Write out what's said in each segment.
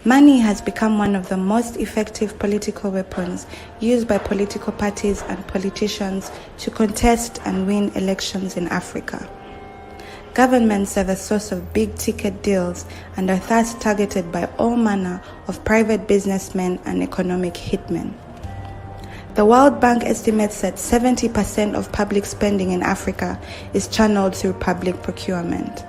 Money has become one of the most effective political weapons used by political parties and politicians to contest and win elections in Africa. Governments are the source of big-ticket deals and are thus targeted by all manner of private businessmen and economic hitmen. The World Bank estimates that 70% of public spending in Africa is channeled through public procurement.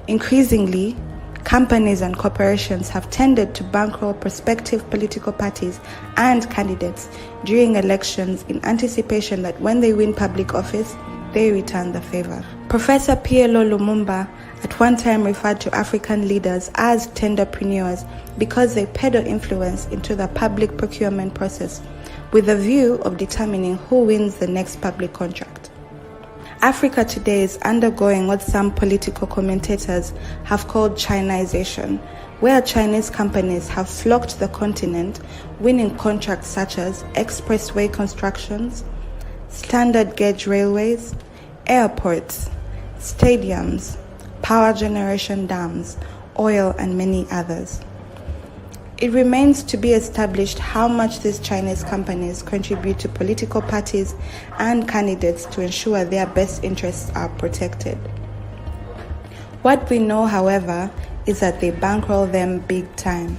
Increasingly, companies and corporations have tended to bankroll prospective political parties and candidates during elections in anticipation that when they win public office, they return the favor. Professor PLO Lumumba at one time referred to African leaders as tenderpreneurs because they peddle influence into the public procurement process with a view of determining who wins the next public contract. Africa today is undergoing what some political commentators have called Chinization, where Chinese companies have flocked the continent, winning contracts such as expressway constructions, standard gauge railways, airports, stadiums, power generation dams, oil, and many others. It remains to be established how much these Chinese companies contribute to political parties and candidates to ensure their best interests are protected. What we know, however, is that they bankroll them big time.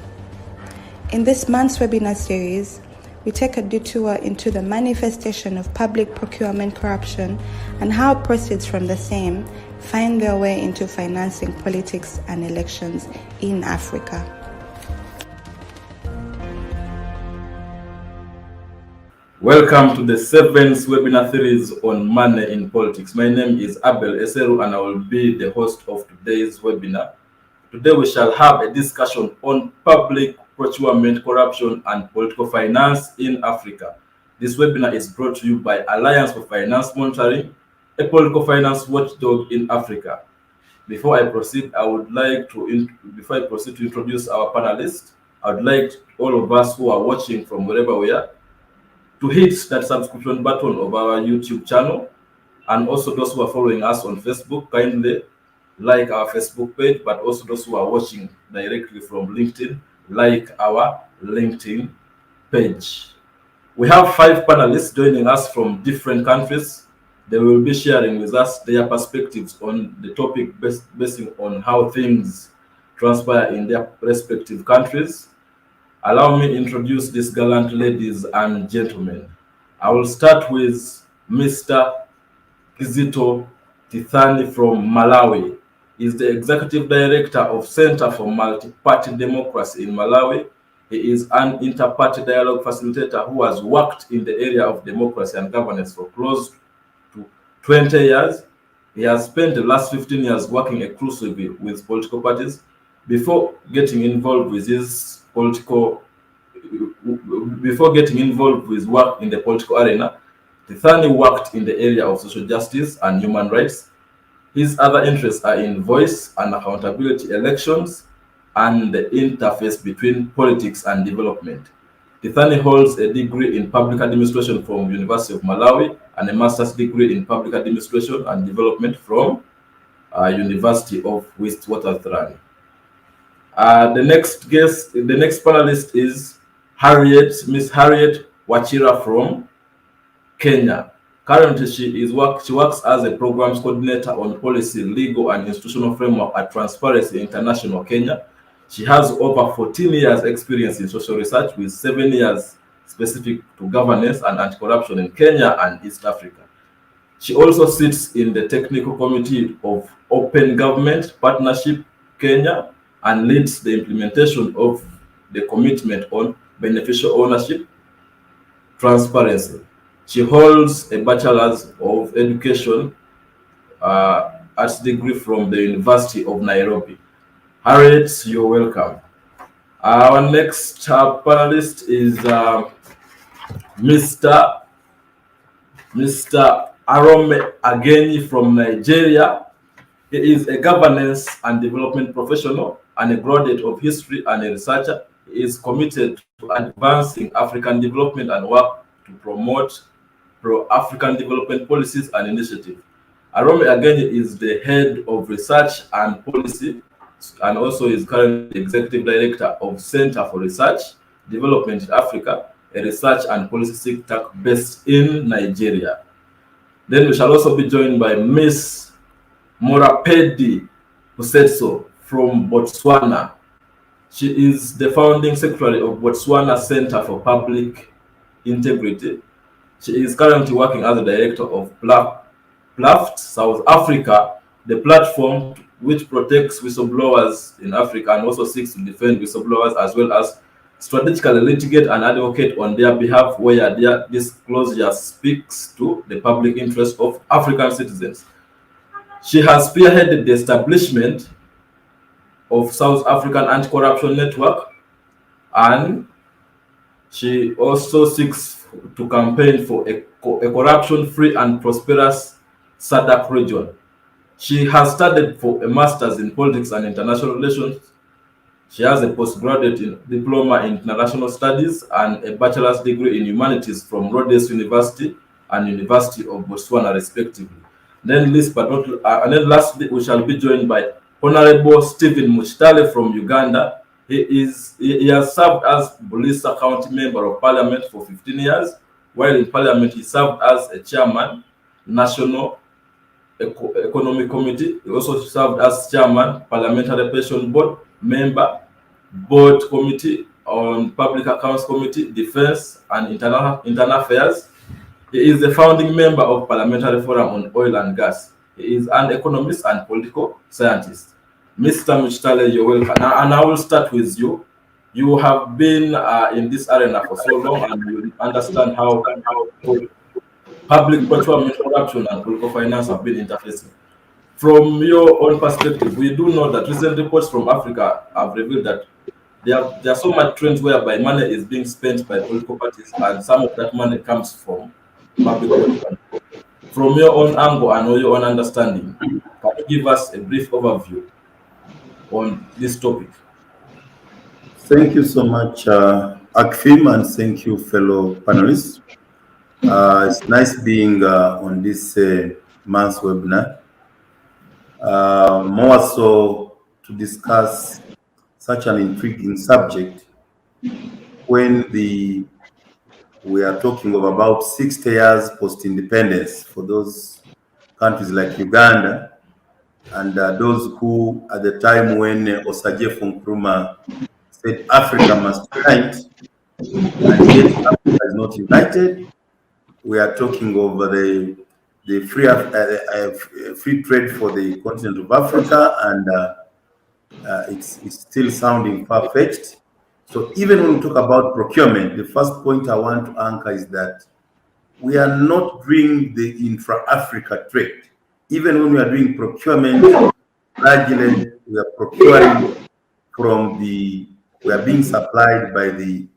In this month's webinar series, we take a detour into the manifestation of public procurement corruption and how proceeds from the same find their way into financing politics and elections in Africa. Welcome to the 7th webinar series on money in politics. My name is Abel Eseru and I will be the host of today's webinar. Today we shall have a discussion on public procurement, corruption and political finance in Africa. This webinar is brought to you by Alliance for Finance Monitoring, a political finance watchdog in Africa. Before I proceed to introduce our panelists, I would like all of us who are watching from wherever we are to hit that subscription button of our YouTube channel, and also those who are following us on Facebook, kindly like our Facebook page, but also those who are watching directly from LinkedIn, like our LinkedIn page. We have 5 panelists joining us from different countries. They will be sharing with us their perspectives on the topic based on how things transpire in their respective countries. Allow me to introduce these gallant ladies and gentlemen. I will start with Mr. Kizito Tithani from Malawi. He is the Executive Director of Center for Multi-Party Democracy in Malawi. He is an inter-party dialogue facilitator who has worked in the area of democracy and governance for close to 20 years. He has spent the last 15 years working exclusively with political parties before getting involved with work in the political arena. Tithani worked in the area of social justice and human rights. His other interests are in voice and accountability elections and the interface between politics and development. Tithani holds a degree in public administration from University of Malawi and a master's degree in public administration and development from University of Witwatersrand. The next panelist is Miss Harriet Wachira from Kenya. Currently, she works as a programs coordinator on policy, legal, and institutional framework at Transparency International Kenya. She has over 14 years experience in social research with 7 years specific to governance and anti-corruption in Kenya and East Africa. She also sits in the technical committee of Open Government Partnership Kenya and leads the implementation of the commitment on beneficial ownership transparency. She holds a Bachelor's of Education arts degree from the University of Nairobi. Harriet, you're welcome. Our next panelist is Mr. Arome Ageni from Nigeria. He is a governance and development professional and a graduate of history and a researcher. He is committed to advancing African development and work to promote pro-African development policies and initiatives. Arome Ageni is the head of research and policy and also is currently Executive Director of Center for Research Development in Africa, a research and policy think tank based in Nigeria. Then we shall also be joined by Miss Morapedi Pusetso from Botswana. She is the founding secretary of Botswana Center for Public Integrity. She is currently working as the director of PLAFT South Africa, the platform which protects whistleblowers in Africa and also seeks to defend whistleblowers as well as strategically litigate and advocate on their behalf where their disclosure speaks to the public interest of African citizens. She has spearheaded the establishment of South African Anti-Corruption Network, and she also seeks to campaign for a corruption-free and prosperous SADC region. She has studied for a master's in politics and international relations. She has a postgraduate diploma in international studies and a bachelor's degree in humanities from Rhodes University and University of Botswana, respectively. Then, lastly, we shall be joined by Honorable Stephen Muchitale from Uganda. He has served as Bulisa County Member of Parliament for 15 years. While in Parliament, he served as a chairman, National Economic Committee. He also served as chairman, Parliamentary Pension Board, member, Board Committee on Public Accounts Committee, Defense and Internal Affairs. He is the founding member of Parliamentary Forum on Oil and Gas. He is an economist and political scientist. Mr. Muchitale, you're welcome. And I will start with you. You have been in this arena for so long, and you understand how public procurement, corruption, and political finance have been interfacing. From your own perspective, we do know that recent reports from Africa have revealed that there are so much trends whereby money is being spent by political parties, and some of that money comes from public procurement. From your own angle and your own understanding, can you give us a brief overview on this topic? Thank you so much, Akfim, and thank you, fellow panelists. It's nice being on this month's webinar. More so to discuss such an intriguing subject when we are talking of about 60 years post-independence for those countries like Uganda and those who, at the time when Osagyefo Nkrumah said Africa must unite, and yet Africa is not united. We are talking over the free trade for the continent of Africa, and it's still sounding far-fetched. So even when we talk about procurement, the first point I want to anchor is that we are not doing the intra-Africa trade. Even when we are doing procurement, largely we are procuring from we are being supplied by the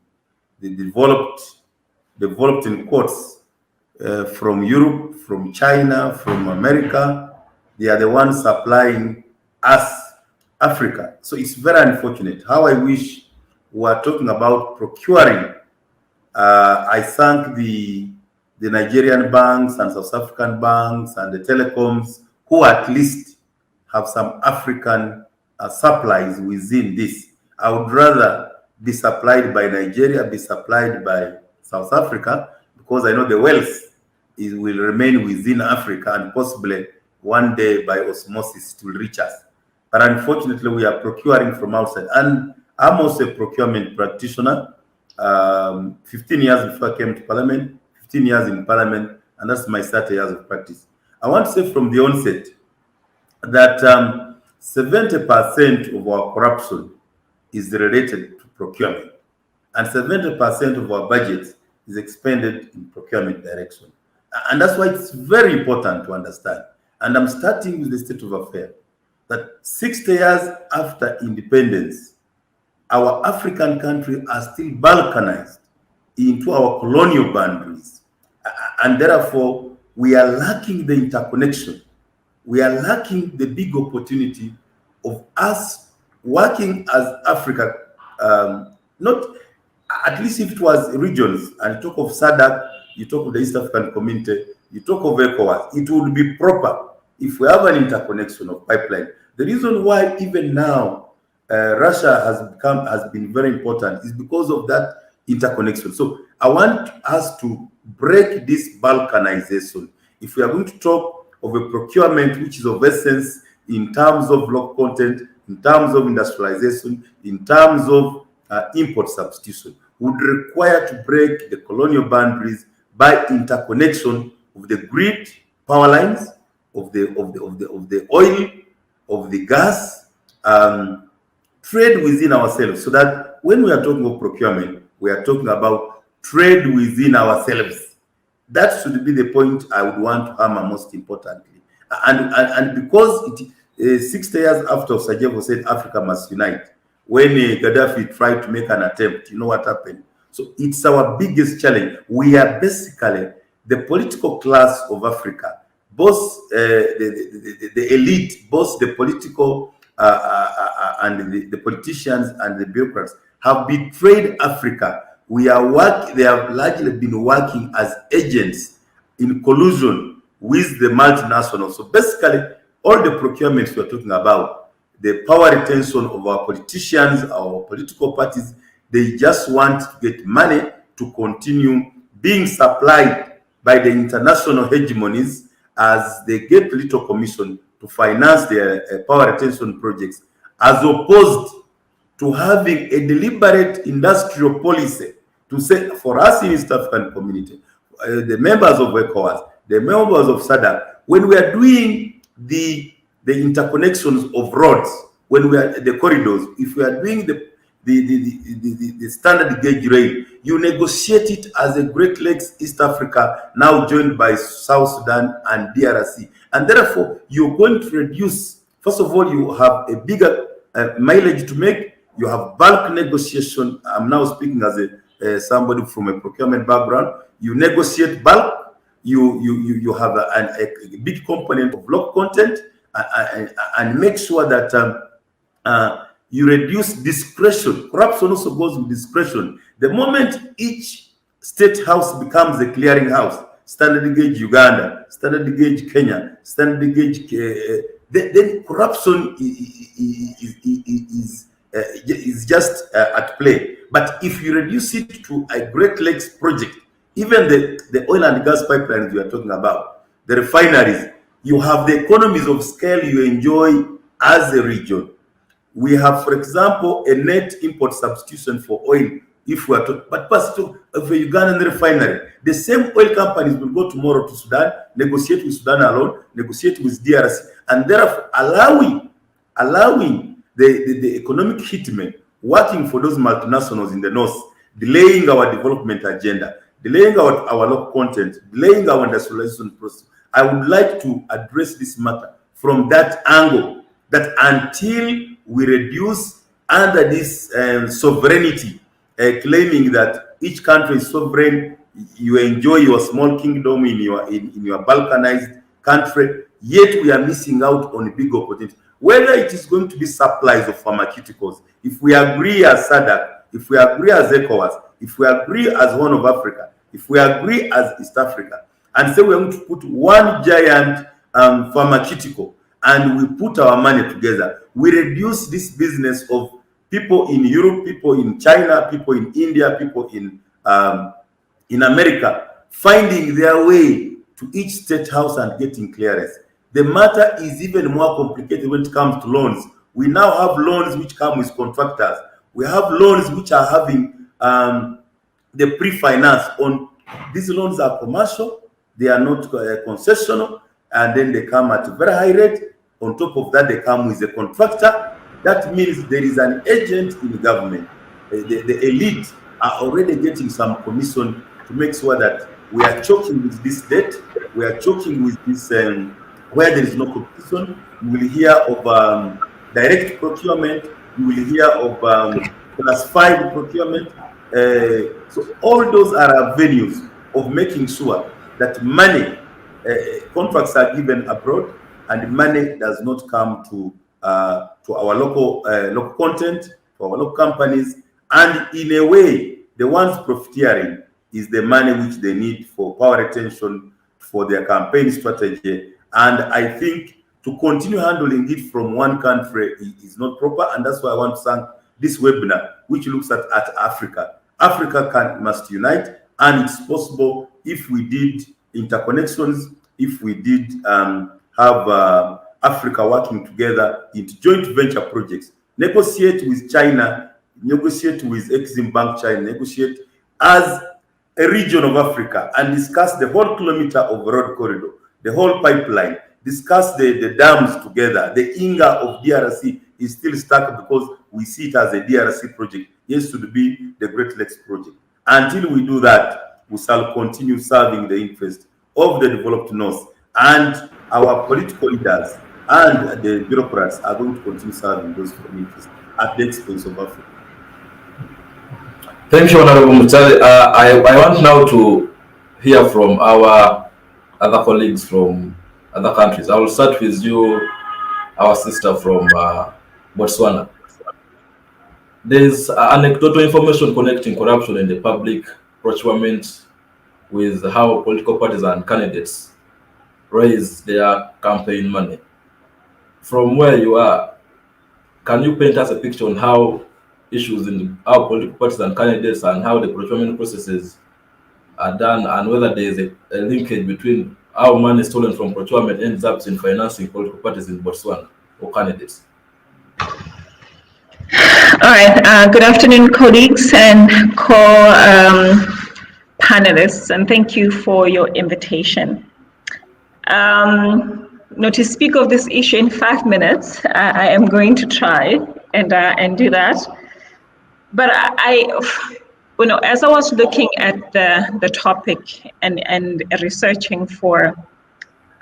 developed in quotes, from Europe, from China, from America. They are the ones supplying us, Africa. So it's very unfortunate. How I wish we were talking about procuring. I thank the Nigerian banks and South African banks and the telecoms who at least have some African supplies within this. I would rather be supplied by Nigeria, be supplied by South Africa, because I know the wealth will remain within Africa, and possibly one day by osmosis it will reach us. But unfortunately, we are procuring from outside. And I'm also a procurement practitioner. 15 years before I came to Parliament, 15 years in Parliament, and that's my 30 years of practice. I want to say from the onset that 70% of our corruption is related to procurement, and 70% of our budget is expended in procurement direction. And that's why it's very important to understand. And I'm starting with the state of affairs, that 60 years after independence, our African countries are still balkanized into our colonial boundaries. And therefore, we are lacking the interconnection. We are lacking the big opportunity of us working as Africa, not at least if it was regions, and you talk of SADC, you talk of the East African Community, you talk of ECOWAS, it would be proper if we have an interconnection of pipeline. The reason why even now Russia has been very important is because of that interconnection. So I want us to break this balkanization. If we are going to talk of a procurement which is of essence in terms of local content, in terms of industrialization, in terms of import substitution, would require to break the colonial boundaries by interconnection of the grid power lines, of the oil, of the gas, trade within ourselves, so that when we are talking of procurement, we are talking about trade within ourselves. That should be the point I would want to hammer most importantly. And because it 60 years after Sarajevo said Africa must unite, when Gaddafi tried to make an attempt, you know what happened? So it's our biggest challenge. We are basically the political class of Africa, both the elite, both the political and the politicians and the bureaucrats have betrayed Africa. They have largely been working as agents in collusion with the multinationals. So basically, all the procurements we're talking about, the power retention of our politicians, our political parties, they just want to get money to continue being supplied by the international hegemonies as they get little commission to finance their power retention projects, as opposed to having a deliberate industrial policy to say, for us in East African community, the members of ECOWAS, the members of SADC, when we are doing the interconnections of roads, when we are the corridors, if we are doing the standard gauge rail, you negotiate it as a Great Lakes East Africa, now joined by South Sudan and DRC. And therefore, you're going to reduce, first of all, you have a bigger mileage to make, you have bulk negotiation. I'm now speaking as somebody from a procurement background. You negotiate bulk, you have a big component of local content, and make sure that you reduce discretion. Corruption also goes with discretion. The moment each state house becomes a clearing house, standard gauge Uganda, standard gauge Kenya, standard gauge, then corruption is just at play. But if you reduce it to a Great Lakes project, even the oil and gas pipelines we are talking about, the refineries, you have the economies of scale you enjoy as a region. We have, for example, a net import substitution for oil if we are talking, but pass to a Ugandan refinery. The same oil companies will go tomorrow to Sudan, negotiate with Sudan alone, negotiate with DRC, and therefore allowing the economic hitmen working for those multinationals in the north, delaying our development agenda, delaying our local content, delaying our industrialization process. I would like to address this matter from that angle, that until we reduce under this sovereignty, claiming that each country is sovereign, you enjoy your small kingdom in your balkanized country, yet we are missing out on a big opportunity. Whether it is going to be supplies of pharmaceuticals, if we agree as SADC, if we agree as ECOWAS, if we agree as Horn of Africa, if we agree as East Africa, and say we're going to put one giant pharmaceutical, and we put our money together, we reduce this business of people in Europe, people in China, people in India, people in America, finding their way to each state house and getting clearance. The matter is even more complicated when it comes to loans. We now have loans which come with contractors. We have loans which are having the pre-finance on. These loans are commercial, they are not concessional, and then they come at a very high rate. On top of that, they come with a contractor. That means there is an agent in the government. The elite are already getting some commission to make sure that we are choking with this debt, we are choking with this where there is no competition. You will hear of direct procurement, you will hear of classified procurement. So all those are avenues of making sure that money, contracts are given abroad, and money does not come to our local content, to our local companies, and in a way, the ones profiteering is the money which they need for power retention, for their campaign strategy. And I think to continue handling it from one country is not proper, and that's why I want to thank this webinar, which looks at Africa. Africa must unite, and it's possible if we did interconnections, if we did have Africa working together into joint venture projects, negotiate with China, negotiate with Exim Bank China, negotiate as a region of Africa, and discuss the whole kilometer of road corridor, the whole pipeline, discuss the dams together. The Inga of DRC is still stuck because we see it as a DRC project. It should be the Great Lakes project. Until we do that, we shall continue serving the interest of the developed North, and our political leaders and the bureaucrats are going to continue serving those interests at the expense of Africa. Thank you, Honorable Mutale. I want now to hear from our other colleagues from other countries. I will start with you, our sister from Botswana. There is anecdotal information connecting corruption in the public procurement with how political parties and candidates raise their campaign money. From where you are, can you paint us a picture on how issues in how political parties and candidates and how the procurement processes are done, and whether there is a linkage between how money stolen from procurement ends up in financing political parties in Botswana or candidates? All right. Good afternoon, colleagues and panelists, and thank you for your invitation. To speak of this issue in 5 minutes, I am going to try and do that. But as I was looking at the topic and researching for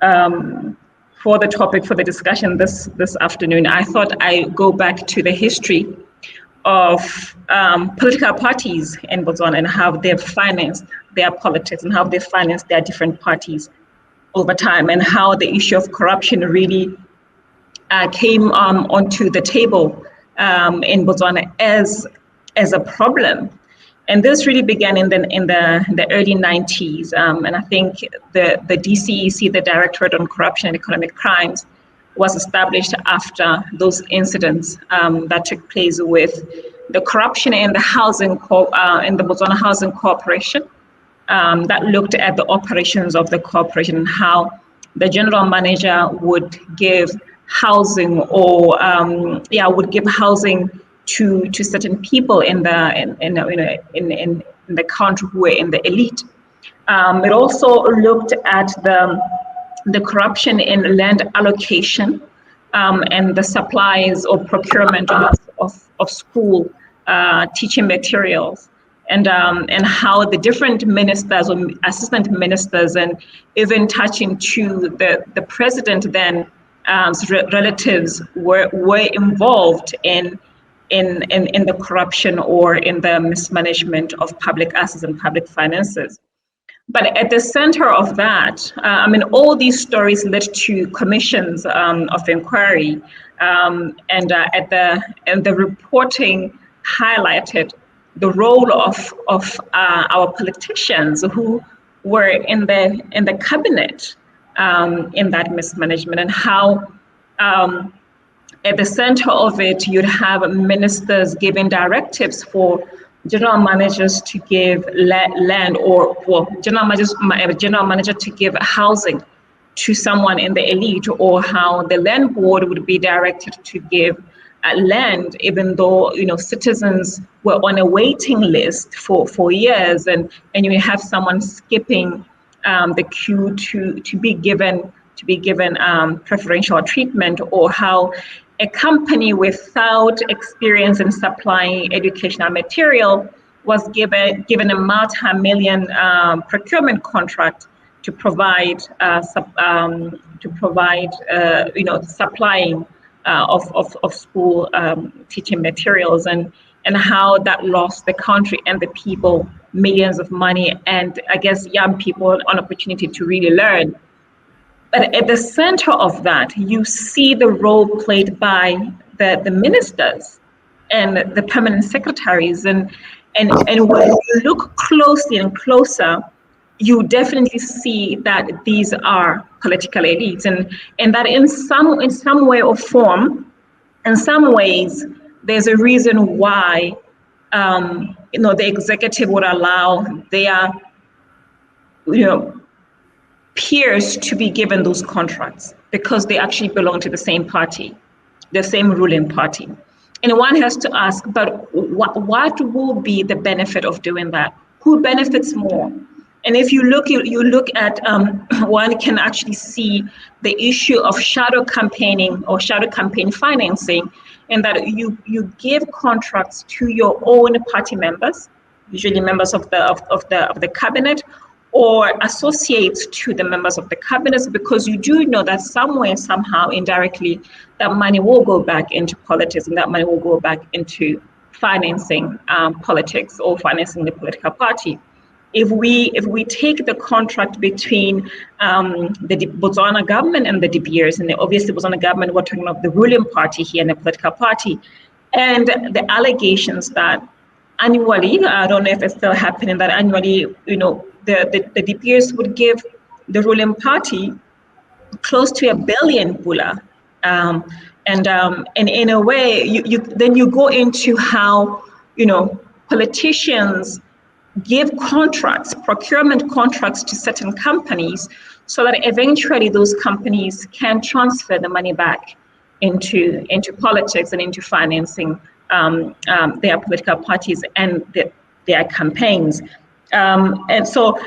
the topic for the discussion this afternoon, I thought I'd go back to the history of political parties in Botswana and how they've financed their politics and how they financed their different parties over time, and how the issue of corruption really came onto the table in Botswana as a problem. And this really began in the early 90s. And I think the DCEC, the Directorate on Corruption and Economic Crimes, was established after those incidents that took place with the corruption in the in the Botswana Housing Corporation, that looked at the operations of the corporation and how the general manager would give housing or would give housing to certain people in the country who were in the elite. It also looked at the corruption in land allocation and the supplies or procurement of school teaching materials, and how the different ministers or assistant ministers, and even touching to the president then relatives were involved in the corruption or in the mismanagement of public assets and public finances. But at the center of that, all these stories led to commissions of inquiry, and the reporting highlighted the role of our politicians who were in the cabinet in that mismanagement, and how at the center of it you'd have ministers giving directives for general managers to give land, or general manager to give housing to someone in the elite, or how the land board would be directed to give land, even though citizens were on a waiting list for years, and you have someone skipping the queue to be given preferential treatment, or how a company without experience in supplying educational material was given a multi-million procurement contract to provide supplying of school teaching materials, and how that lost the country and the people millions of money, and I guess young people an opportunity to really learn. But at the center of that, you see the role played by the ministers and the permanent secretaries, and when you look closely and closer, you definitely see that these are political elites, and that in some way or form, in some ways, there's a reason why the executive would allow their peers to be given those contracts, because they actually belong to the same party, the same ruling party. And one has to ask, but what will be the benefit of doing that? Who benefits more? And if you look at, one can actually see the issue of shadow campaigning or shadow campaign financing, and that you give contracts to your own party members, usually members of the cabinet, or associates to the members of the cabinet, because you do know that somewhere, somehow, indirectly, that money will go back into politics, and that money will go back into financing politics or financing the political party. If we take the contract between the Botswana government and the De Beers, and obviously the Botswana government, we're talking about the ruling party here and the political party, and the allegations that annually, I don't know if it's still happening, that annually, the De Beers would give the ruling party close to $1 billion pula. And in a way, you go into how politicians give contracts, procurement contracts, to certain companies, so that eventually those companies can transfer the money back into politics and into financing their political parties and their campaigns. And so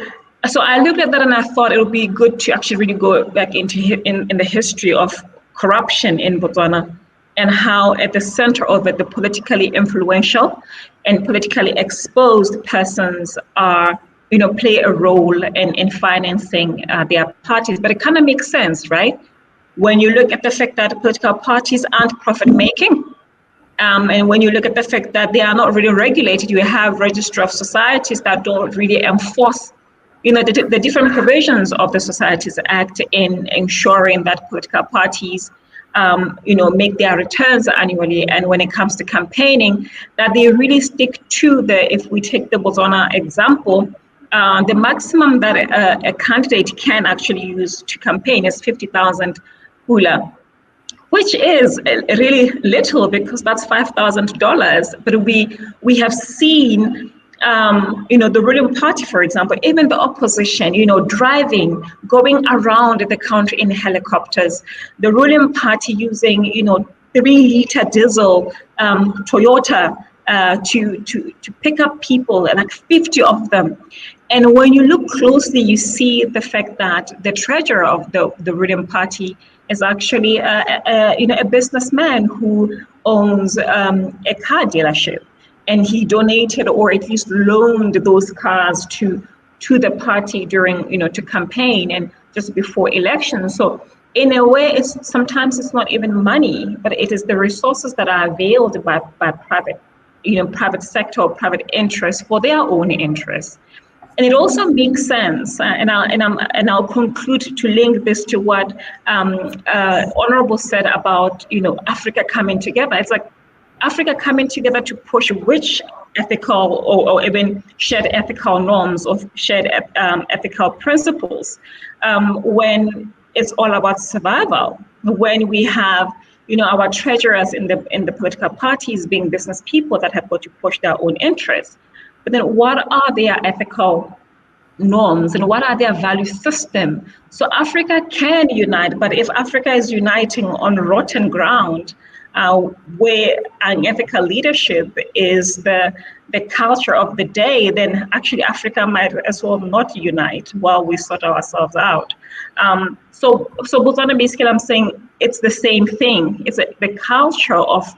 I looked at that and I thought it would be good to actually really go back into in the history of corruption in Botswana, and how at the center of it, the politically influential and politically exposed persons are, play a role in financing their parties. But it kind of makes sense, right? When you look at the fact that political parties aren't profit making, and when you look at the fact that they are not really regulated, you have registry of societies that don't really enforce, the different provisions of the Societies Act in ensuring that political parties, make their returns annually, and when it comes to campaigning, that they really stick to if we take the Botswana example, the maximum that a candidate can actually use to campaign is 50,000 pula, which is really little, because that's $5,000. But we have seen, the ruling party, for example, even the opposition, driving, going around the country in helicopters, the ruling party using, 3-liter diesel Toyota to pick up people, like 50 of them. And when you look closely, you see the fact that the treasurer of the ruling party is actually a businessman who owns a car dealership, and he donated, or at least loaned, those cars to the party during, to campaign and just before elections. So in a way, sometimes it's not even money, but it is the resources that are availed by private, private sector or private interests for their own interests. And it also makes sense, and I'll conclude to link this to what Honorable said about Africa coming together. It's like Africa coming together to push which ethical or even shared ethical norms or shared ethical principles, when it's all about survival. When we have our treasurers in the political parties being business people that have got to push their own interests. But then what are their ethical norms and what are their value system? So Africa can unite, but if Africa is uniting on rotten ground, where unethical leadership is the culture of the day, then actually Africa might as well not unite while we sort ourselves out. So Botswana, basically, I'm saying it's the same thing. It's the culture of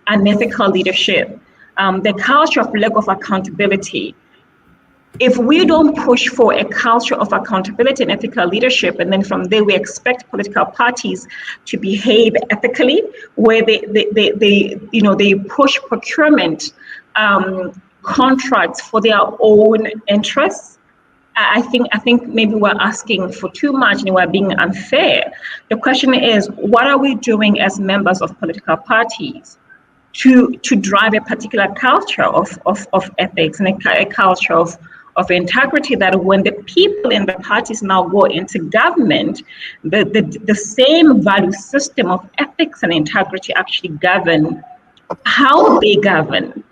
unethical leadership. The culture of lack of accountability. If we don't push for a culture of accountability and ethical leadership, and then from there we expect political parties to behave ethically, where they push procurement contracts for their own interests, I think maybe we're asking for too much and we're being unfair. The question is, what are we doing as members of political parties to drive a particular culture of ethics and a culture of of integrity, that when the people in the parties now go into government, the same value system of ethics and integrity actually govern how they govern.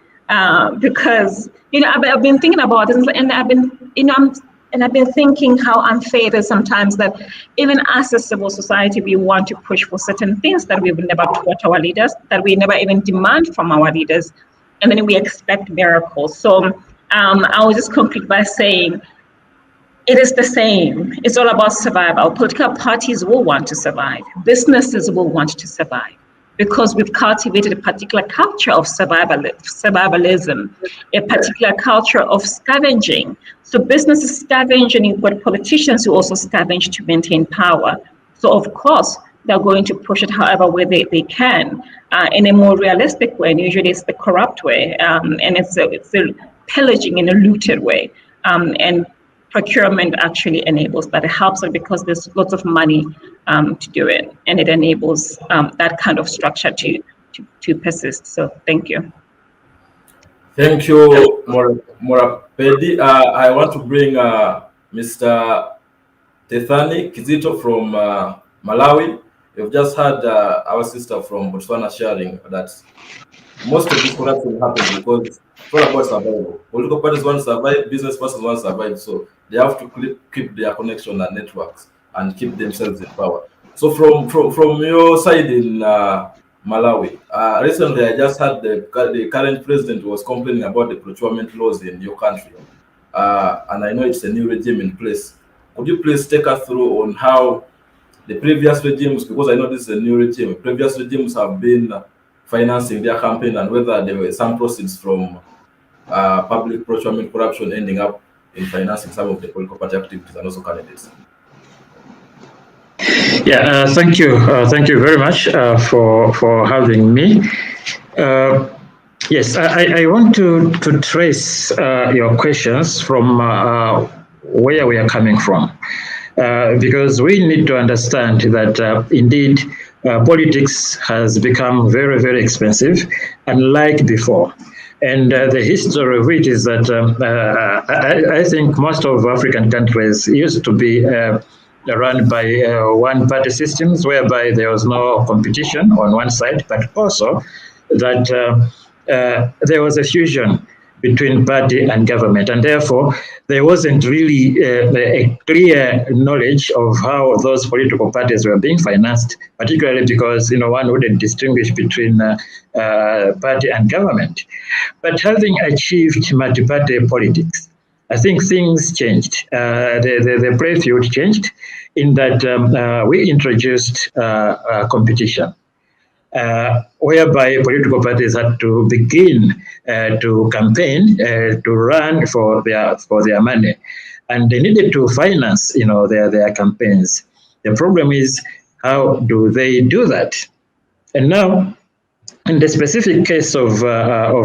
Because I've been thinking about this, and I've been thinking how unfair it is sometimes that even as a civil society, we want to push for certain things that we've never taught our leaders, that we never even demand from our leaders, and then we expect miracles. So I will just conclude by saying it is the same. It's all about survival. Political parties will want to survive. Businesses will want to survive, because we've cultivated a particular culture of survivalism, a particular culture of scavenging. So businesses scavenge, and you've got politicians who also scavenge to maintain power. So of course, they're going to push it however way they can, in a more realistic way, and usually it's the corrupt way, and it's a pillaging in a looted way. And procurement actually enables that. It helps it because there's lots of money to do it, and it enables that kind of structure to persist. So thank you. Thank you, Morapedi. I want to bring Mr. Tethani Kizito from Malawi. We've just had our sister from Botswana sharing that most of this corruption happens because it's all about survival. Political parties want to survive, business persons want to survive, so they have to keep their connection and networks and keep themselves in power. So from your side in Malawi, recently I just had the current president was complaining about the procurement laws in your country, and I know it's a new regime in place. Could you please take us through on how the previous regimes, because I know this is a new regime, previous regimes have been financing their campaign, and whether there were some proceeds from public procurement corruption ending up in financing some of the political party activities and also candidates? Yeah, thank you very much for having me. Yes, I want to trace your questions from where we are coming from, because we need to understand that indeed politics has become very, very expensive, unlike before. And the history of it is that I think most of African countries used to be run by one-party systems, whereby there was no competition on one side, but also that there was a fusion between party and government, and therefore there wasn't really a clear knowledge of how those political parties were being financed, particularly because one wouldn't distinguish between party and government. But having achieved multi-party politics, I think things changed. The playing field changed in that we introduced competition. Whereby political parties had to begin to campaign, to run for their money, and they needed to finance, their campaigns. The problem is, how do they do that? And now, in the specific case of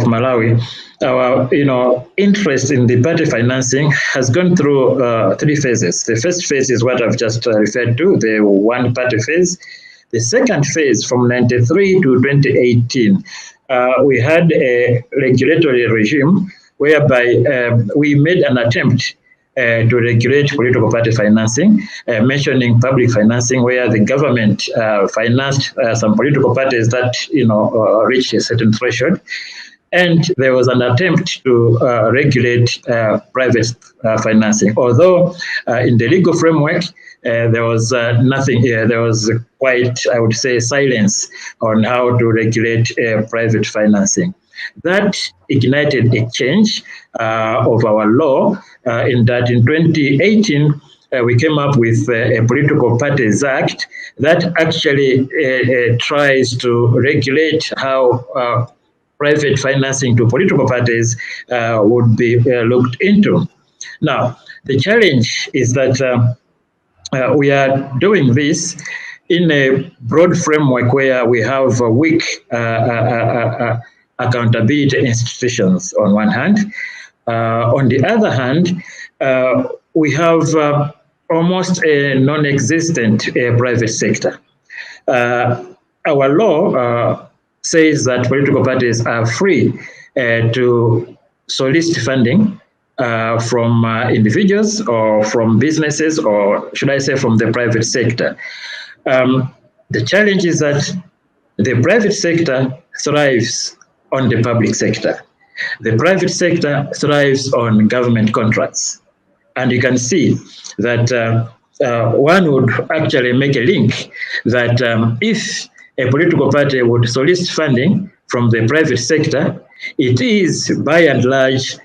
Malawi, our interest in the party financing has gone through 3 phases. The first phase is what I've just referred to, the one-party phase. The second phase, from 1993 to 2018, we had a regulatory regime whereby we made an attempt to regulate political party financing, mentioning public financing, where the government financed some political parties that reached a certain threshold. And there was an attempt to regulate private financing. Although in the legal framework, there was nothing here. There was quite, I would say, silence on how to regulate private financing. That ignited a change of our law in that in 2018, we came up with a Political Parties Act that actually tries to regulate how private financing to political parties would be looked into. Now, the challenge is that we are doing this in a broad framework where we have weak accountability institutions on one hand. On the other hand, we have almost a non-existent private sector. Our law says that political parties are free to solicit funding from individuals or from businesses, or should I say from the private sector. The challenge is that the private sector thrives on the public sector. The private sector thrives on government contracts. And you can see that one would actually make a link that if a political party would solicit funding from the private sector, it is by and large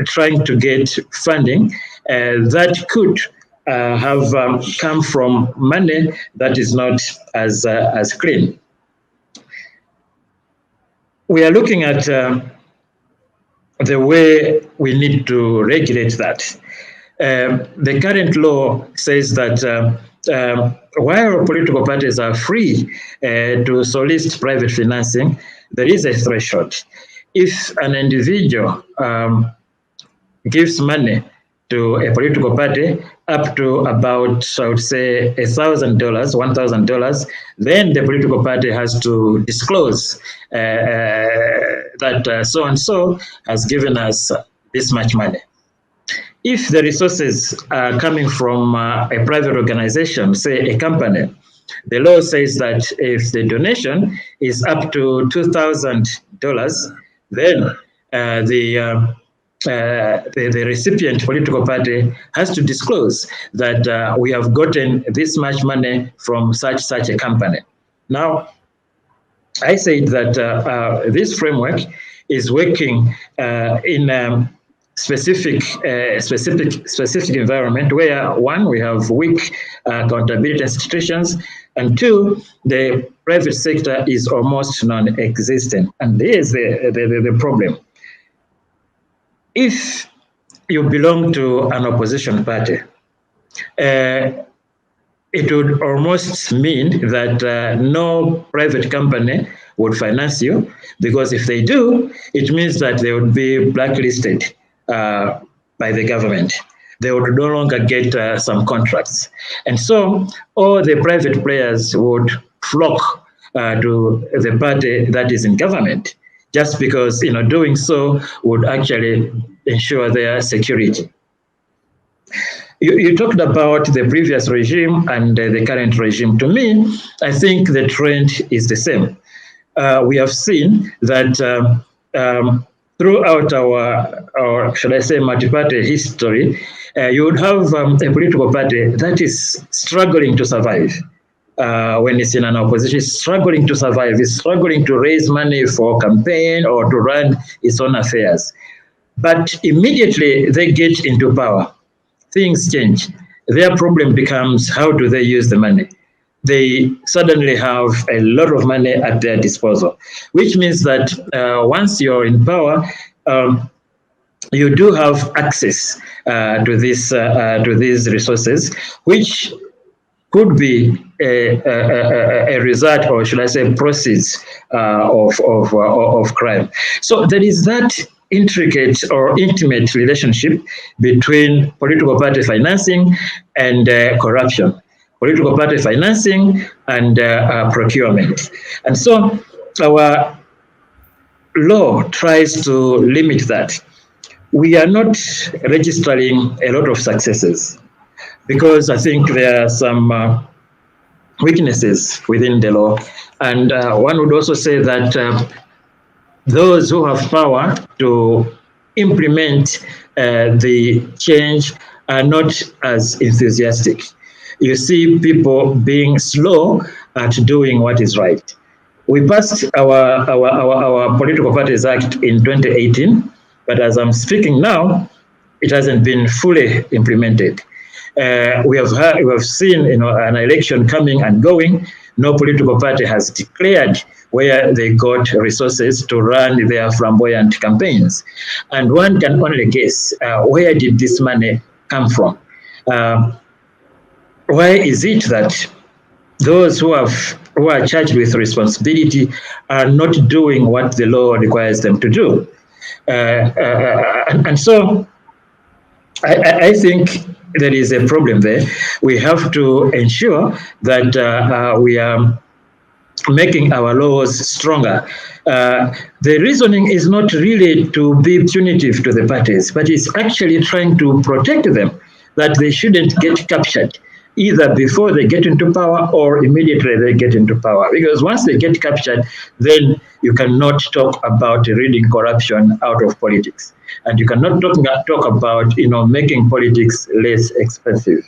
trying to get funding that could have come from money that is not as clean. We are looking at the way we need to regulate that. The current law says that while political parties are free to solicit private financing, there is a threshold. If an individual gives money to a political party up to about, I would say, $1,000, $1,000, then the political party has to disclose that so-and-so has given us this much money. If the resources are coming from a private organization, say a company, the law says that if the donation is up to $2,000, then the recipient political party has to disclose that we have gotten this much money from such a company. Now, I said that this framework is working in specific environment where, one, we have weak accountability institutions, and two, the private sector is almost non-existent. And there's the problem. If you belong to an opposition party, it would almost mean that no private company would finance you, because if they do, it means that they would be blacklisted by the government. They would no longer get some contracts. And so all the private players would flock to the party that is in government, just because doing so would actually ensure their security. You talked about the previous regime and the current regime. To me, I think the trend is the same. We have seen that throughout our, should I say, multi-party history, you would have a political party that is struggling to survive. When it's in an opposition, it's struggling to survive, it's struggling to raise money for campaign or to run its own affairs. But immediately they get into power, things change. Their problem becomes, how do they use the money? They suddenly have a lot of money at their disposal, which means that once you're in power, you do have access to these resources, which could be a result, or should I say, proceeds of crime. So there is that intricate or intimate relationship between political party financing and corruption, political party financing and procurement. And so our law tries to limit that. We are not registering a lot of successes, because I think there are some weaknesses within the law. And one would also say that those who have power to implement the change are not as enthusiastic. You see people being slow at doing what is right. We passed our Political Parties Act in 2018, but as I'm speaking now, it hasn't been fully implemented. We have seen an election coming and going. No political party has declared where they got resources to run their flamboyant campaigns. And one can only guess, where did this money come from? Why is it that those who are charged with responsibility are not doing what the law requires them to do? And so I think there is a problem there. We have to ensure that we are making our laws stronger. The reasoning is not really to be punitive to the parties, but it's actually trying to protect them, that they shouldn't get captured either before they get into power or immediately they get into power. Because once they get captured, then you cannot talk about ridding corruption out of politics. And you cannot talk about making politics less expensive.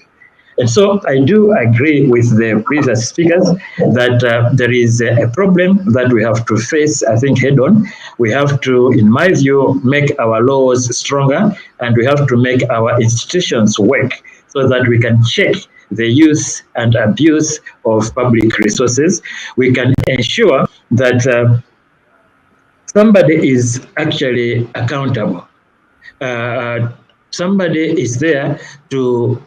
And so I do agree with the previous speakers that there is a problem that we have to face, I think, head on. We have to, in my view, make our laws stronger, and we have to make our institutions work so that we can check the use and abuse of public resources. We can ensure that somebody is actually accountable. Somebody is there to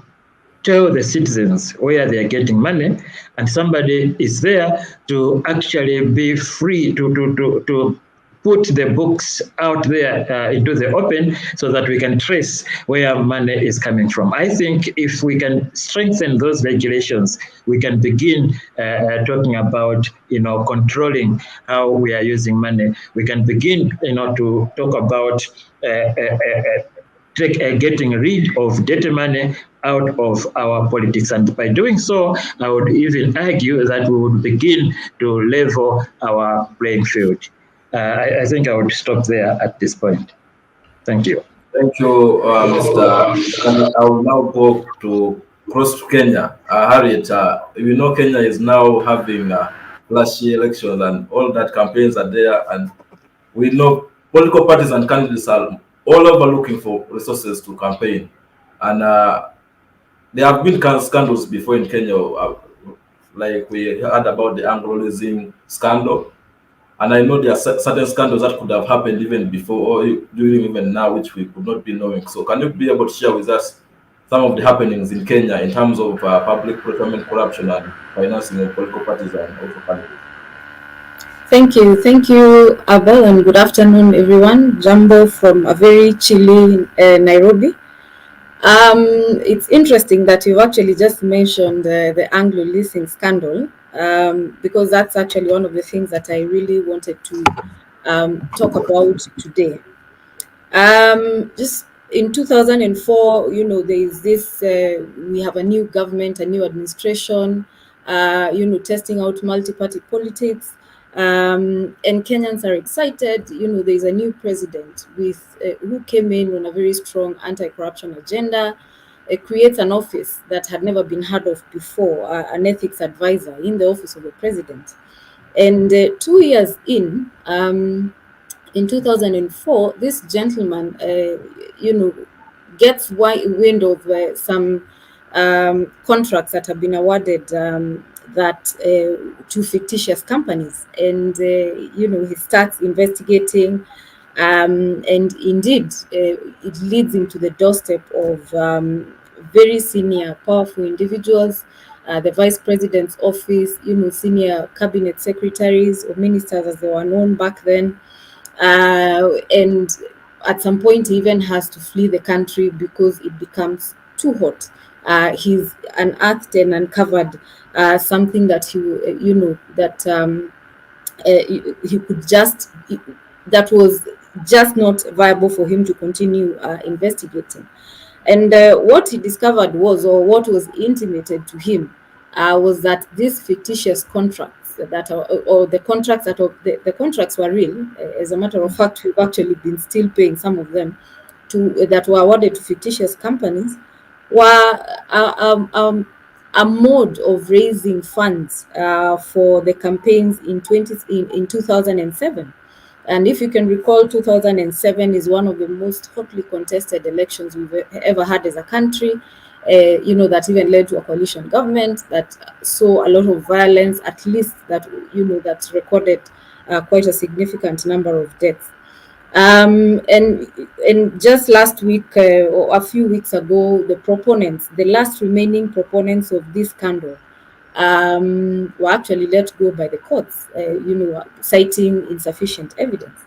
tell the citizens where they are getting money, and somebody is there to actually be free to put the books out there into the open so that we can trace where money is coming from. I think if we can strengthen those regulations, we can begin talking about controlling how we are using money. We can begin to talk about getting rid of dirty money out of our politics. And by doing so, I would even argue that we would begin to level our playing field. I think I would stop there at this point. Thank you. Thank you, Mr. I will now go to cross to Kenya. Harriet, Kenya is now having flashy elections and all that campaigns are there, and we know political parties and candidates are all over looking for resources to campaign. And there have been scandals before in Kenya, like we heard about the Anglo-Leasing scandal. And I know there are certain scandals that could have happened even before or during even now, which we could not be knowing. So can you be able to share with us some of the happenings in Kenya in terms of public procurement corruption and financing of political parties and also candidates? Thank you, Abel, and good afternoon, everyone. Jumbo from a very chilly Nairobi. It's interesting that you've actually just mentioned the Anglo-Leasing scandal, because that's actually one of the things that I really wanted to talk about today. Just in 2004, there is this, we have a new government, a new administration, testing out multi-party politics. And Kenyans are excited. There is a new president with who came in on a very strong anti-corruption agenda. It creates an office that had never been heard of before, an ethics advisor in the office of the president. And 2 years in 2004, this gentleman, gets wind of some contracts that have been awarded to fictitious companies, and he starts investigating, and indeed it leads him to the doorstep of very senior, powerful individuals, the vice president's office, senior cabinet secretaries or ministers as they were known back then, and at some point he even has to flee the country because it becomes too hot. He's unearthed and uncovered something that he could just, that was just not viable for him to continue investigating. And what he discovered was, or what was intimated to him, was that these fictitious contracts that are, or the contracts that are, the contracts were real. As a matter of fact, we've actually been still paying some of them that were awarded to fictitious companies, were a mode of raising funds for the campaigns in 2007. And if you can recall, 2007 is one of the most hotly contested elections we've ever had as a country, that even led to a coalition government that saw a lot of violence, at least that, that recorded quite a significant number of deaths. And just last week or a few weeks ago, the last remaining proponents of this scandal were actually let go by the courts, citing insufficient evidence.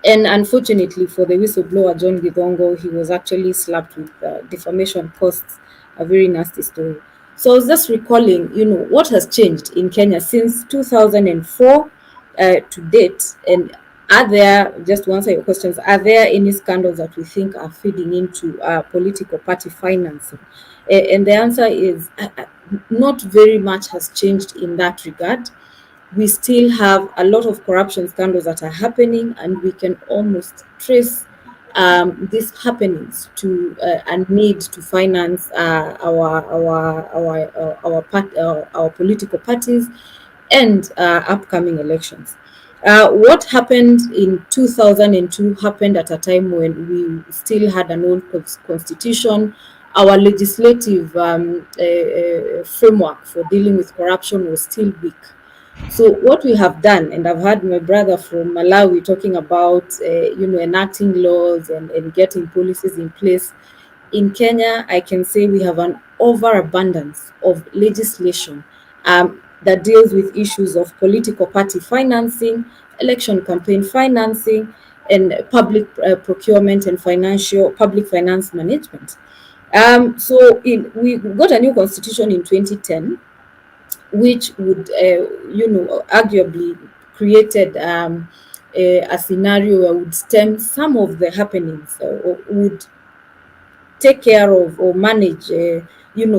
And unfortunately for the whistleblower, John Githongo, he was actually slapped with defamation costs, a very nasty story. So I was just recalling, what has changed in Kenya since 2004 to date, and are there, just to answer your questions, are there any scandals that we think are feeding into political party financing? And the answer is not very much has changed in that regard. We still have a lot of corruption scandals that are happening, and we can almost trace these happenings to a need to finance our political parties and upcoming elections. What happened in 2002 happened at a time when we still had an old constitution. Our legislative framework for dealing with corruption was still weak. So what we have done, and I've heard my brother from Malawi talking about, enacting laws and getting policies in place. In Kenya, I can say we have an overabundance of legislation that deals with issues of political party financing, election campaign financing, and public procurement and public finance management. We got a new constitution in 2010, which would, arguably created a scenario where would stem some of the happenings, or would take care of or manage,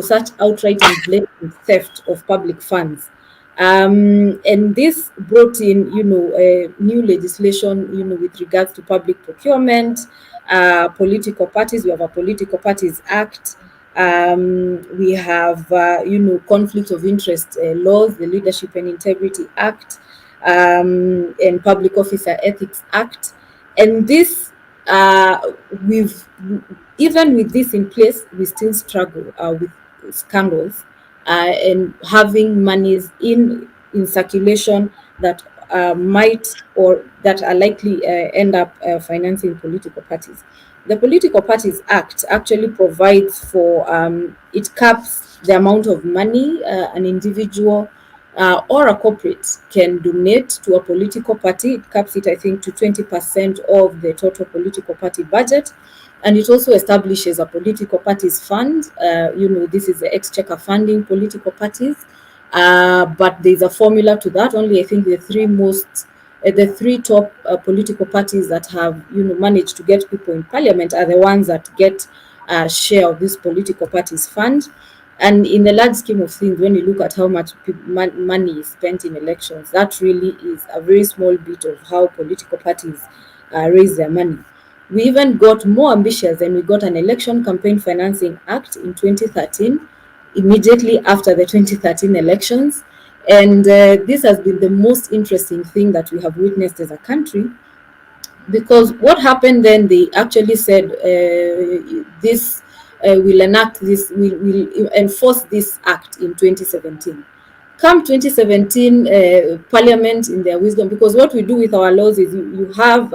such outright and blatant theft of public funds. And this brought in, new legislation, with regards to public procurement, political parties. We have a Political Parties Act. We have, conflict of interest laws, the Leadership and Integrity Act, and Public Officer Ethics Act. And this, even with this in place, we still struggle with scandals and having monies in circulation that might, or that are likely end up financing political parties. The Political Parties Act actually provides for, it caps the amount of money an individual or a corporate can donate to a political party. It caps it, I think, to 20% of the total political party budget. And it also establishes a political parties fund. This is the exchequer funding political parties. But there's a formula to that. Only, I think, the three top political parties that have, managed to get people in parliament are the ones that get a share of this political parties fund. And in the large scheme of things, when you look at how much money is spent in elections, that really is a very small bit of how political parties raise their money. We even got more ambitious, and we got an Election Campaign Financing Act in 2013, immediately after the 2013 elections. And this has been the most interesting thing that we have witnessed as a country, because what happened then, they actually said we'll enforce this act in 2017. Come 2017, Parliament, in their wisdom, because what we do with our laws is you have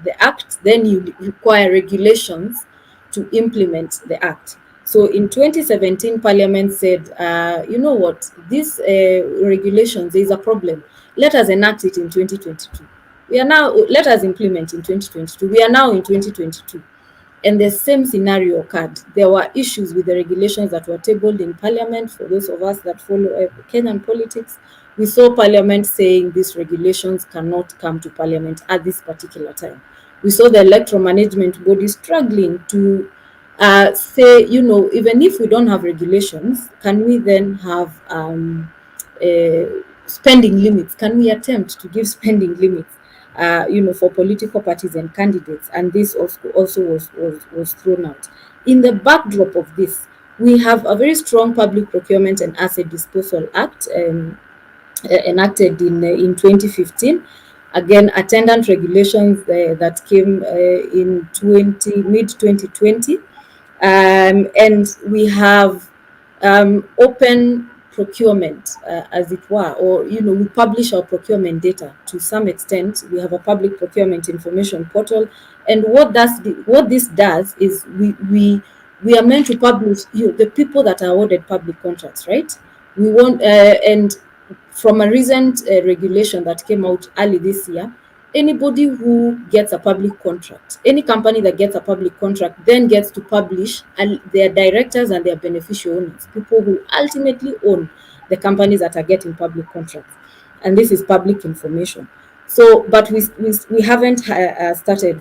the act, then you require regulations to implement the act. So in 2017, Parliament said, you know what, these regulations, there is a problem. Let us enact it in 2022. Let us implement in 2022. We are now in 2022. And the same scenario occurred. There were issues with the regulations that were tabled in Parliament. For those of us that follow Kenyan politics, we saw Parliament saying these regulations cannot come to Parliament at this particular time. We saw the electoral management body struggling to say, even if we don't have regulations, can we then have spending limits? Can we attempt to give spending limits, for political parties and candidates? And this also was thrown out. In the backdrop of this, we have a very strong Public Procurement and Asset Disposal Act enacted in 2015. Again, attendant regulations that came in mid-2020. And we have open procurement, as it were, or, we publish our procurement data to some extent. We have a public procurement information portal. And what this does is we are meant to publish the people that are awarded public contracts, right? We want, and from a recent regulation that came out early this year, anybody who gets a public contract, any company that gets a public contract then gets to publish, and their directors and their beneficial owners, people who ultimately own the companies that are getting public contracts. And this is public information. So, but we haven't started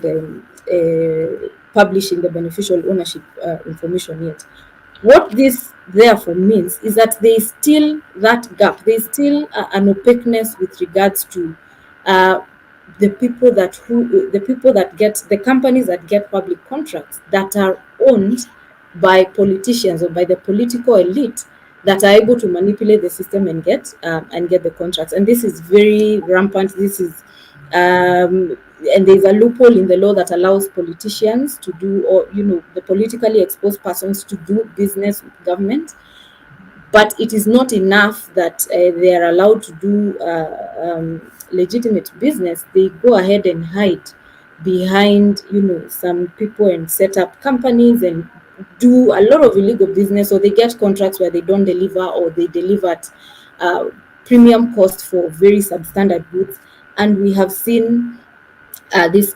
publishing the beneficial ownership information yet. What this therefore means is that there is still that gap. There is still an opaqueness with regards to the people that get the companies that get public contracts that are owned by politicians or by the political elite that are able to manipulate the system and get the contracts. And this is very rampant. This is and there's a loophole in the law that allows politicians to do, or the politically exposed persons to do business with government. But it is not enough that they are allowed to do legitimate business. They go ahead and hide behind some people and set up companies and do a lot of illegal business, or they get contracts where they don't deliver, or they deliver at premium cost for very substandard goods. And we have seen these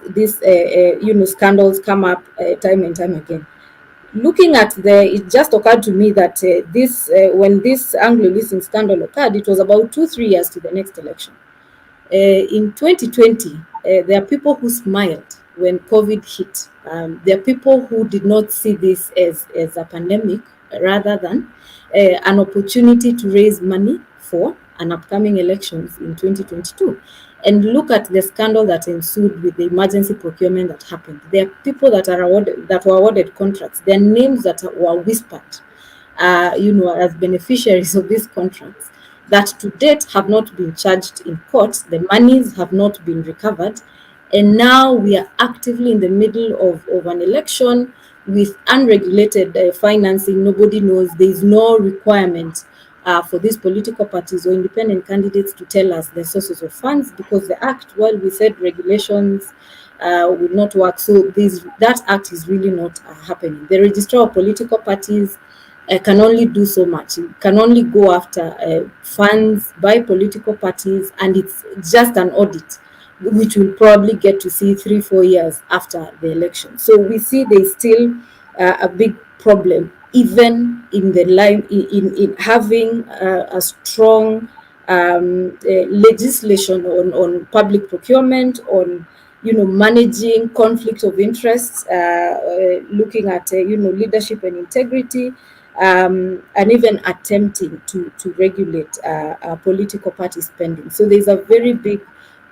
scandals come up time and time again. Looking at it just occurred to me that when this Anglo leasing scandal occurred, it was about 2-3 years to the next election. In 2020, there are people who smiled when COVID hit. There are people who did not see this as a pandemic, rather than an opportunity to raise money for an upcoming elections in 2022. And look at the scandal that ensued with the emergency procurement that happened. There are people that were awarded contracts. Their names that were whispered, as beneficiaries of these contracts, that to date have not been charged in court. The monies have not been recovered. And now we are actively in the middle of an election with unregulated financing. Nobody knows. There is no requirement for these political parties or independent candidates to tell us the sources of funds, because the act, well, we said regulations will not work. So that act is really not happening. The registrar of political parties can only do so much. It can only go after funds by political parties, and it's just an audit, which we'll probably get to see 3-4 years after the election. So we see there's still a big problem, even in the line in having a strong legislation on public procurement, on managing conflict of interests, looking at leadership and integrity, and even attempting to regulate political party spending. So there's a very big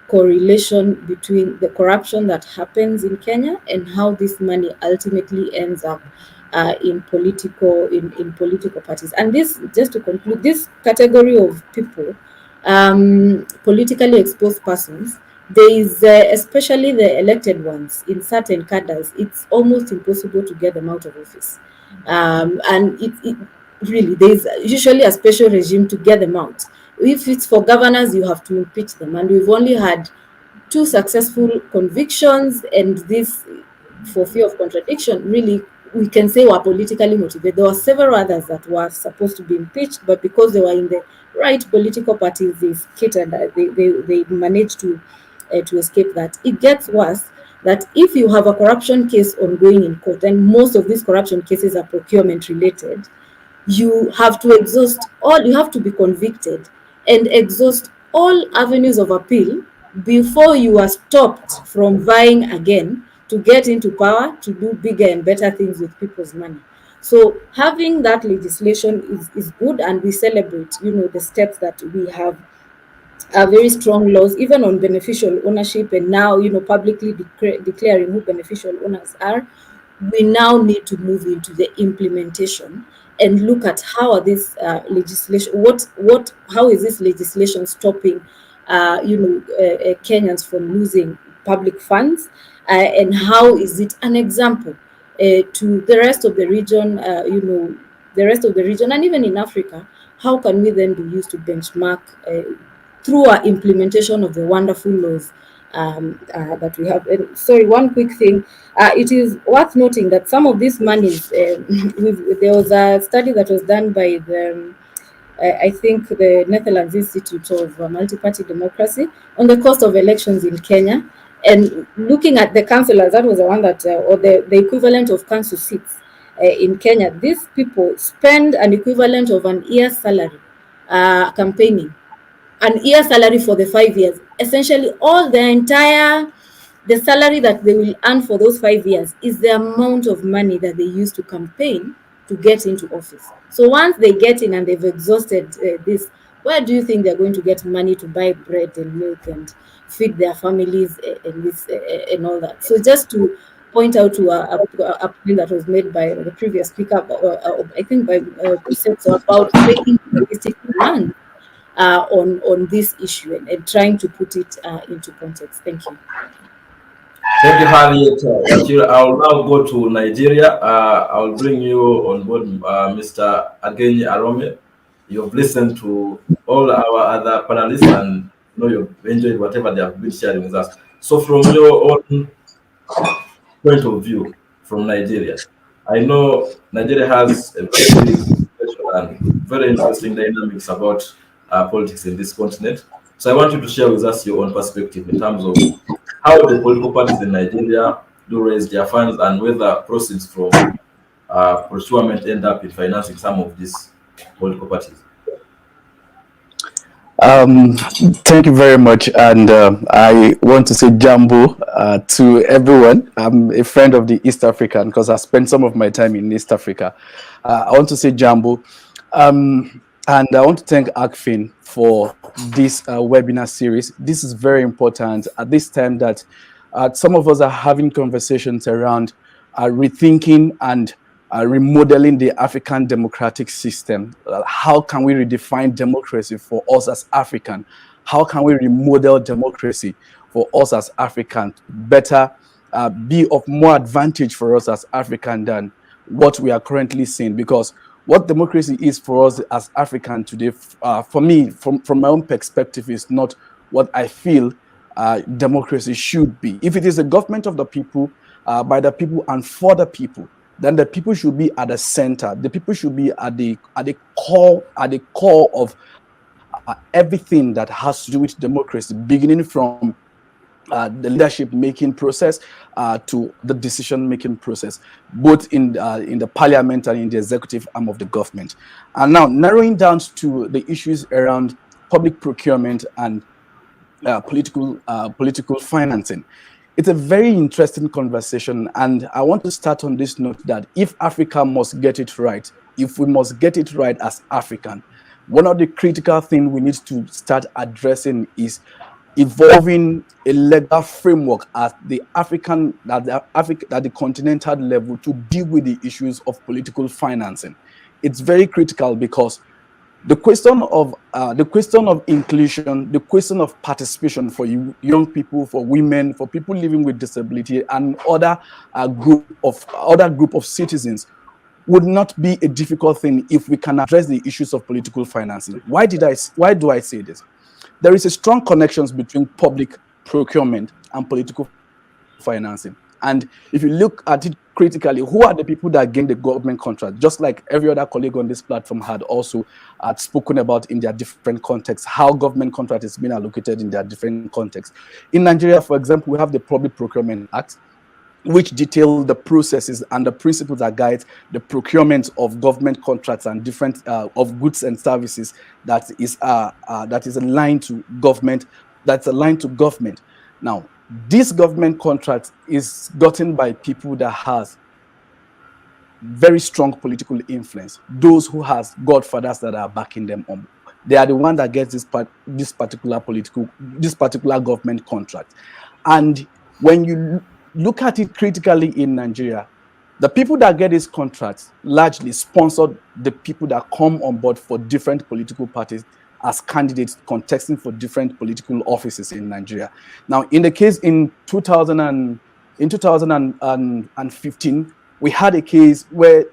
correlation between the corruption that happens in Kenya and how this money ultimately ends up in political parties. And this, just to conclude, this category of people, politically exposed persons, there is especially the elected ones in certain cadres, it's almost impossible to get them out of office. And it really, there's usually a special regime to get them out. If it's for governors, you have to impeach them. And we've only had 2 successful convictions, and this, for fear of contradiction, really, we can say were politically motivated. There were several others that were supposed to be impeached, but because they were in the right political parties, they skated, they managed to escape that. It gets worse, that if you have a corruption case ongoing in court, and most of these corruption cases are procurement related, you have to you have to be convicted and exhaust all avenues of appeal before you are stopped from vying again to get into power to do bigger and better things with people's money. So having that legislation is good, and we celebrate, the steps that we have very strong laws, even on beneficial ownership, and now, publicly declaring who beneficial owners are. We now need to move into the implementation and look at how are this legislation, how is this legislation stopping, Kenyans from losing public funds, and how is it an example to the rest of the region, and even in Africa. How can we then be used to benchmark through our implementation of the wonderful laws that we have? And sorry, one quick thing. It is worth noting that some of these monies, there was a study that was done by the I think the Netherlands Institute of Multi-Party Democracy on the cost of elections in Kenya, and looking at the councillors, that was the one that, or the equivalent of council seats in Kenya. These people spend an equivalent of an year's salary campaigning, an year's salary for the 5 years. Essentially, all the salary that they will earn for those 5 years is the amount of money that they use to campaign to get into office. So once they get in and they've exhausted this, where do you think they're going to get money to buy bread and milk and feed their families and all that? So just to point out to a point that was made by the previous speaker, I think by Kusetso, about making realistic demand on this issue and trying to put it into context. Thank you. Thank you, Harriet. I'll now go to Nigeria. I'll bring you on board, Mr. Agenyi Arome. You've listened to all our other panelists and you've enjoyed whatever they have been sharing with us. So from your own point of view from Nigeria, I know Nigeria has a very special and very interesting dynamics about politics in this continent. So I want you to share with us your own perspective in terms of how the political parties in Nigeria do raise their funds and whether proceeds from procurement end up in financing some of these political parties. Thank you very much, and I want to say jambo to everyone. I'm a friend of the East African because I spent some of my time in East Africa. I want to say jambo, and I want to thank ACFIN for this webinar series. This is very important at this time that some of us are having conversations around rethinking and remodeling the African democratic system. How can we redefine democracy for us as African? How can we remodel democracy for us as African? Better be of more advantage for us as African than what we are currently seeing. Because what democracy is for us as African today, for me, from my own perspective, is not what I feel democracy should be. If it is a government of the people, by the people and for the people, then the people should be at the center. The people should be at the core of everything that has to do with democracy, beginning from the leadership making process to the decision making process, both in the parliament and in the executive arm of the government. And now narrowing down to the issues around public procurement and political financing. It's a very interesting conversation, and I want to start on this note that if Africa must get it right, if we must get it right as African, one of the critical things we need to start addressing is evolving a legal framework at the continental level to deal with the issues of political financing. It's very critical because the question of inclusion, the question of participation for young people, for women, for people living with disability, and other group of citizens would not be a difficult thing if we can address the issues of political financing. Why do I say this? There is a strong connections between public procurement and political financing. And if you look at it critically, who are the people that gain the government contract? Just like every other colleague on this platform had also spoken about in their different contexts, how government contract is being allocated in their different contexts. In Nigeria, for example, we have the Public Procurement Act, which detail the processes and the principles that guide the procurement of government contracts and different of goods and services that is aligned to government. That's aligned to government. Now, this government contract is gotten by people that has very strong political influence. Those who has godfathers that are backing them on. They are the one that gets this particular government contract. And when you look at it critically in Nigeria, the people that get these contracts largely sponsor the people that come on board for different political parties as candidates contesting for different political offices in Nigeria. Now, in the case in 2015, we had a case where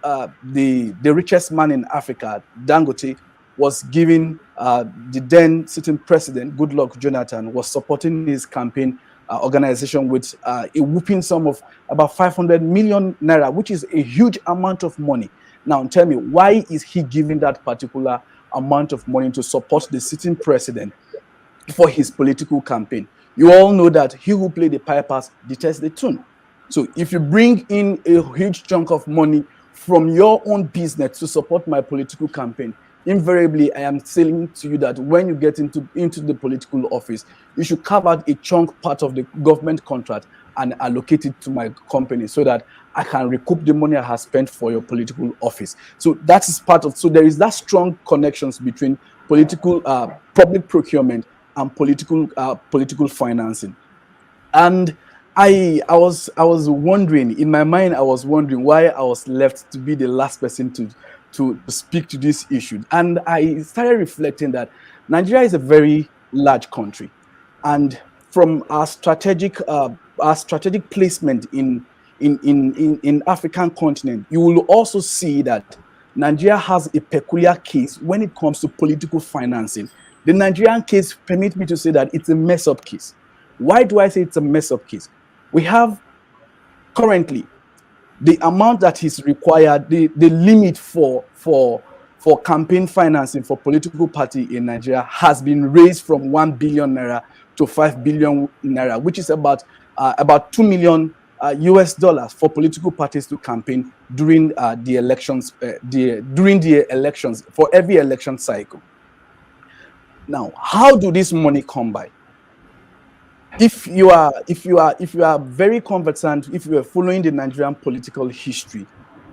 the richest man in Africa, Dangote, was giving the then sitting president, Goodluck Jonathan, was supporting his campaign organization with a whooping sum of about 500 million naira, which is a huge amount of money. Now, tell me, why is he giving that particular amount of money to support the sitting president for his political campaign. You all know that he who play the pipers detests the tune. So if you bring in a huge chunk of money from your own business to support my political campaign, invariably, I am saying to you that when you get into the political office, you should carve out a chunk part of the government contract and allocate it to my company so that I can recoup the money I have spent for your political office. So that is part of, so there is that strong connections between political public procurement and political financing. And I was wondering, in my mind, I was wondering why I was left to be the last person to speak to this issue. And I started reflecting that Nigeria is a very large country, and from our strategic placement in African continent, you will also see that Nigeria has a peculiar case when it comes to political financing. The Nigerian case, permit me to say that it's a mess-up case. Why do I say it's a mess-up case? We have currently the amount that is required, the limit for campaign financing for political party in Nigeria has been raised from 1 billion naira to 5 billion naira, which is about $2 million US dollars for political parties to campaign during the elections, during the elections for every election cycle. Now, how do this money come by? If you are very conversant, if you are following the Nigerian political history,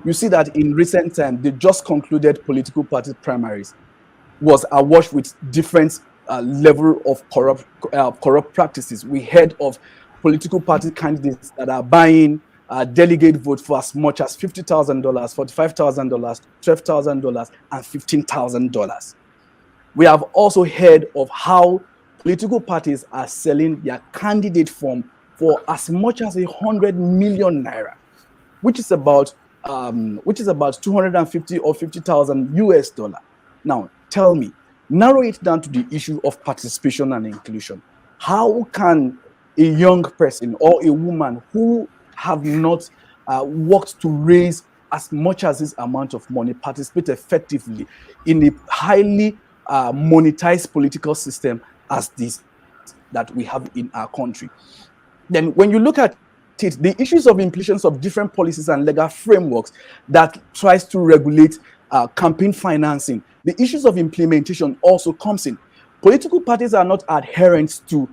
you see that in recent times, the just concluded political party primaries was awash with different level of corrupt practices. We heard of political party candidates that are buying delegate vote for as much as $50,000, $45,000, $12,000, and $15,000. We have also heard of how political parties are selling their candidate form for as much as 100 million naira, which is about 250 or 50,000 US dollar. Now, tell me, narrow it down to the issue of participation and inclusion. How can a young person or a woman who have not worked to raise as much as this amount of money participate effectively in a highly monetized political system as this that we have in our country? Then when you look at it, the issues of implications of different policies and legal frameworks that tries to regulate campaign financing, the issues of implementation also comes in. Political parties are not adherent to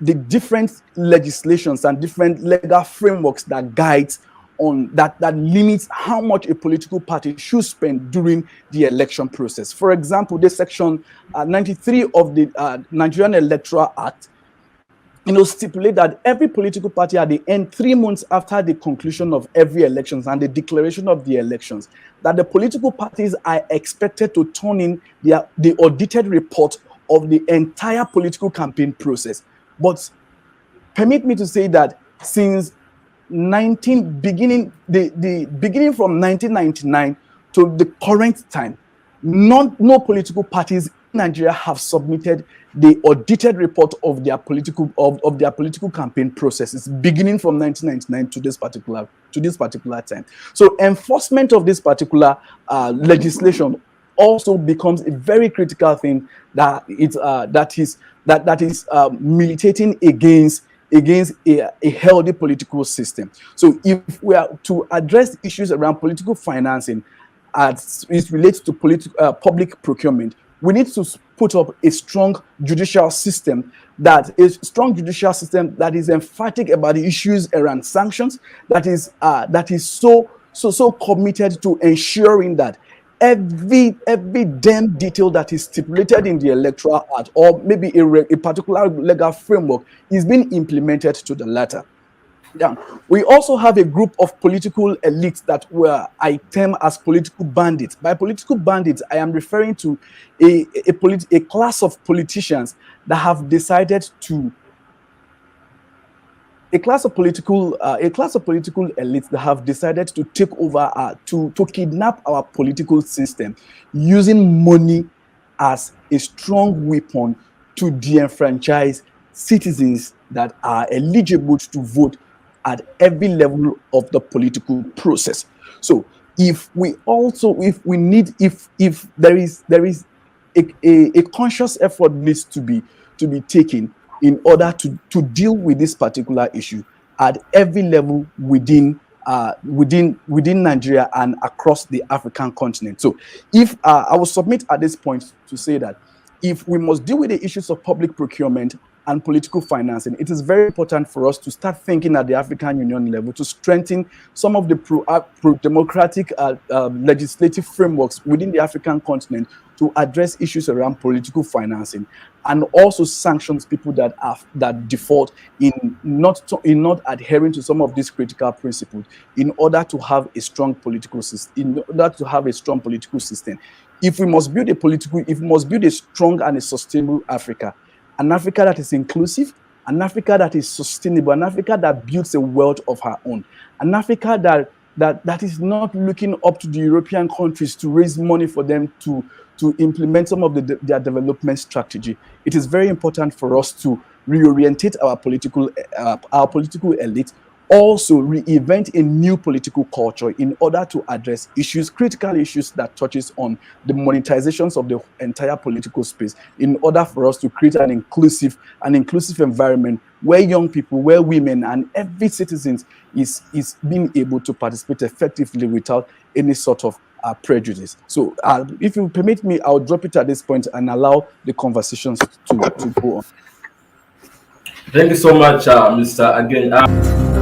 the different legislations and different legal frameworks that guides on that limits how much a political party should spend during the election process. For example, the section 93 of the Nigerian Electoral Act, stipulate that every political party at the end, 3 months after the conclusion of every elections and the declaration of the elections, that the political parties are expected to turn in the audited report of the entire political campaign process. But permit me to say that since beginning from 1999 to the current time, no political parties in Nigeria have submitted the audited report of their political campaign processes beginning from 1999 to this particular time. So enforcement of this particular legislation also becomes a very critical thing that is militating against a healthy political system. So if we are to address issues around political financing as it relates to public procurement, we need to put up a strong judicial system that is emphatic about the issues around sanctions, that is so committed to ensuring that every damn detail that is stipulated in the Electoral Act or maybe a particular legal framework is being implemented to the letter. Yeah. We also have a group of political elites that I term as political bandits. By political bandits, I am referring to a class of politicians that have decided to a class of political elites that have decided to take over, to kidnap our political system, using money as a strong weapon to disenfranchise citizens that are eligible to vote at every level of the political process. So if we there is a conscious effort needs to be taken in order to deal with this particular issue at every level within Nigeria and across the African continent. So if I will submit at this point to say that if we must deal with the issues of public procurement and political financing, it is very important for us to start thinking at the African Union level to strengthen some of the pro-democratic legislative frameworks within the African continent to address issues around political financing, and also sanctions people that default in not adhering to some of these critical principles in order to have a strong political system. If we must build a strong and a sustainable Africa, an Africa that is inclusive, an Africa that is sustainable, an Africa that builds a world of her own, an Africa that is not looking up to the European countries to raise money for them to implement some of their development strategy. It is very important for us to reorientate our political elite, also reinvent a new political culture in order to address critical issues that touches on the monetizations of the entire political space, in order for us to create an inclusive environment where young people, where women, and every citizen is being able to participate effectively without any sort of prejudice. So if you permit me, I'll drop it at this point and allow the conversations to go on. Thank you so much, Mr. Again.